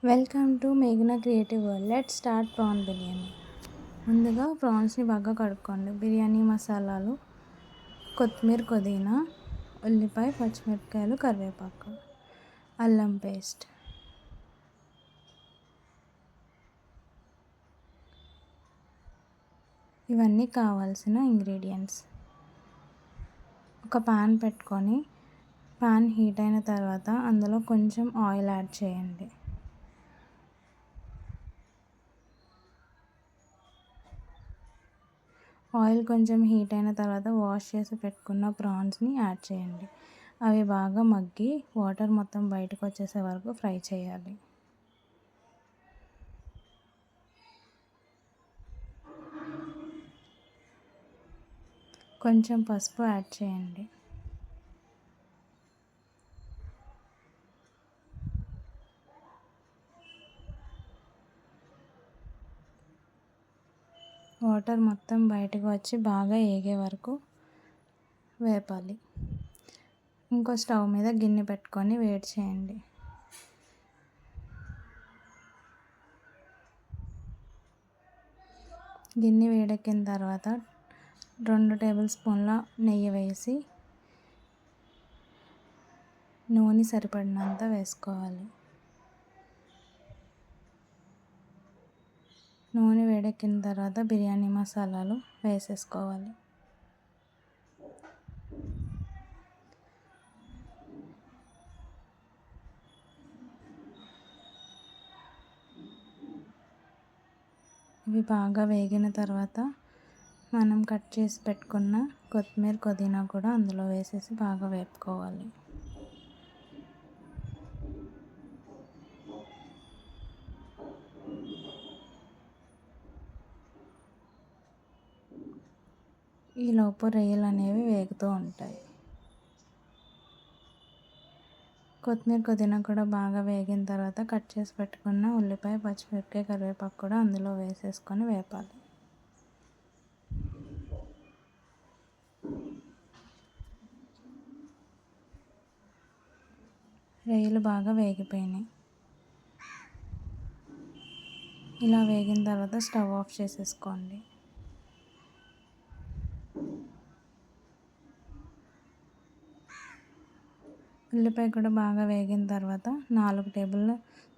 Welcome to మేఘనా creative world. Let's start prawn biryani. ముందుగా ప్రాన్స్ని బాగా కడుక్కోండి. బిర్యానీ మసాలాలు, కొత్తిమీర, పుదీనా, ఉల్లిపాయ, పచ్చిమిరపకాయలు, కరివేపాకు, అల్లం పేస్ట్, ఇవన్నీ కావాల్సిన ఇంగ్రీడియంట్స్. ఒక పాన్ పెట్టుకొని పాన్ హీట్ అయిన తర్వాత అందులో కొంచెం ఆయిల్ యాడ్ చేయండి. ఆయిల్ కొంచెం హీట్ అయిన తర్వాత వాష్ చేసి పెట్టుకున్న ప్రాన్స్ని యాడ్ చేయండి. అవి బాగా మగ్గి వాటర్ మొత్తం బయటకు వచ్చేసే వరకు ఫ్రై చేయాలి. కొంచెం పసుపు యాడ్ చేయండి. వాటర్ మొత్తం బయటకు వచ్చి బాగా ఏగే వరకు వేపాలి. ఇంకో స్టవ్ మీద గిన్నె పెట్టుకొని వేడి చేయండి. గిన్నె వేడెక్కిన తర్వాత 2 టేబుల్ స్పూన్ల నెయ్యి వేసి నూనె సరిపడినంత వేసుకోవాలి. నూనె వేడెక్కిన తర్వాత బిర్యానీ మసాలాలు వేసేసుకోవాలి. ఇవి బాగా వేగిన తర్వాత మనం కట్ చేసి పెట్టుకున్న కొత్తిమీర, పుదీనా కూడా అందులో వేసేసి బాగా వేపుకోవాలి. ఈలోపు రొయ్యలు అనేవి వేగుతూ ఉంటాయి. కొత్తిమీర, పుదీనా కూడా బాగా వేగిన తర్వాత కట్ చేసి పెట్టుకున్న ఉల్లిపాయ, పచ్చిమిరపకాయ, కరివేపాకు కూడా అందులో వేసేసుకొని వేపాలి. రొయ్యలు బాగా వేగిపోయినాయి. ఇలా వేగిన తర్వాత స్టవ్ ఆఫ్ చేసేసుకోండి. ఉల్లిపాయ కూడా బాగా వేగిన తర్వాత 4 టేబుల్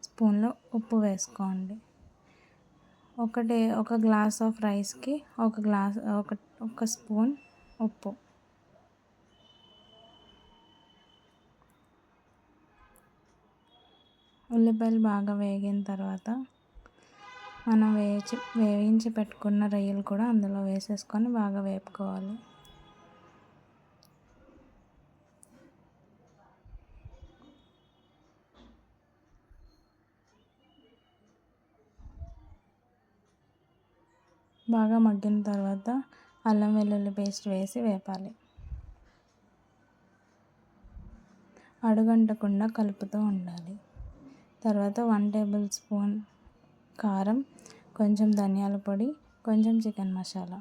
స్పూన్లు ఉప్పు వేసుకోండి. ఒక గ్లాస్ ఆఫ్ రైస్కి ఒక స్పూన్ ఉప్పు. ఉల్లిపాయలు బాగా వేగిన తర్వాత మనం వేయించి పెట్టుకున్న రొయ్యలు కూడా అందులో వేసేసుకొని బాగా వేపుకోవాలి. బాగా మగ్గిన తర్వాత అల్లం వెల్లుల్లి పేస్ట్ వేసి వేపాలి. అడుగంటకుండా కలుపుతూ ఉండాలి. తర్వాత 1 టేబుల్ స్పూన్ కారం, కొంచెం ధనియాల పొడి, కొంచెం చికెన్ మసాలా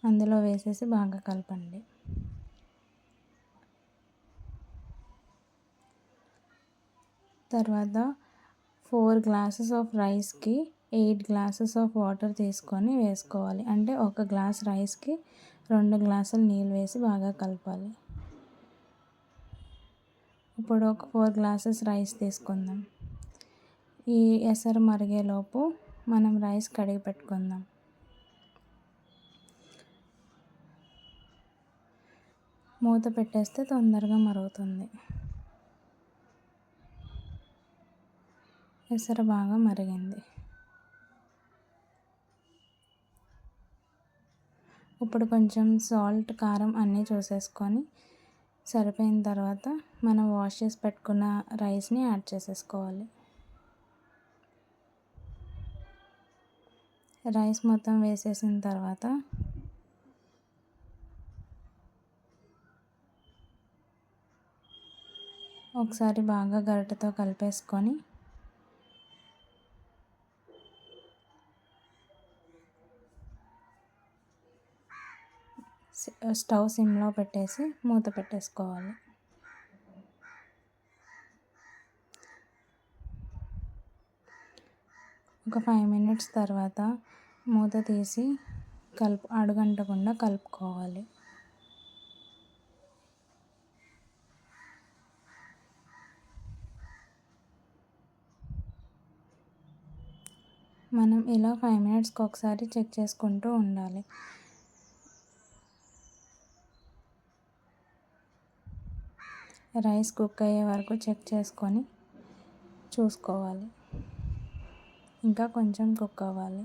అందులో వేసేసి బాగా కలపండి. తర్వాత 4 గ్లాసెస్ ఆఫ్ రైస్కి 8 గ్లాసెస్ ఆఫ్ వాటర్ తీసుకొని వేసుకోవాలి. అంటే 1 గ్లాస్ రైస్కి 2 గ్లాసులు నీళ్ళు వేసి బాగా కలపాలి. ఇప్పుడు ఒక 4 గ్లాసెస్ రైస్ తీసుకుందాం. ఈ ఎసరు మరిగేలోపు మనం రైస్ కడిగి పెట్టుకుందాం. మూత పెట్టేస్తే తొందరగా మరుగుతుంది. ఎసరు బాగా మరిగింది. ఇప్పుడు కొంచెం సాల్ట్, కారం అన్నీ చూసేసుకొని సరిపోయిన తర్వాత మనం వాష్ చేసి పెట్టుకున్న రైస్ని యాడ్ చేసేసుకోవాలి. రైస్ మొత్తం వేసేసిన తర్వాత ఒకసారి బాగా గరిటెతో కలిపేసుకొని స్టవ్ సిమ్లో పెట్టేసి మూత పెట్టేసుకోవాలి. ఒక 5 మినిట్స్ తర్వాత మూత తీసి అడుగంటకుండా కలుపుకోవాలి. మనం ఇలా 5 మినిట్స్కి ఒకసారి చెక్ చేసుకుంటూ ఉండాలి. రైస్ కుక్ అయ్యే వరకు చెక్ చేసుకొని చూసుకోవాలి. ఇంకా కొంచెం కుక్ అవ్వాలి.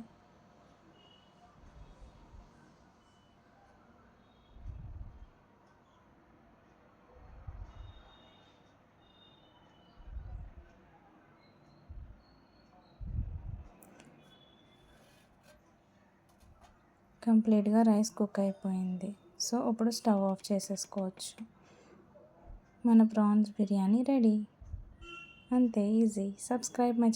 కంప్లీట్గా రైస్ కుక్ అయిపోయింది. సో ఇప్పుడు స్టవ్ ఆఫ్ చేసేసుకోవచ్చు. మన ప్రాన్స్ బిర్యానీ రెడీ. అంతే, ఈజీ. Subscribe my channel.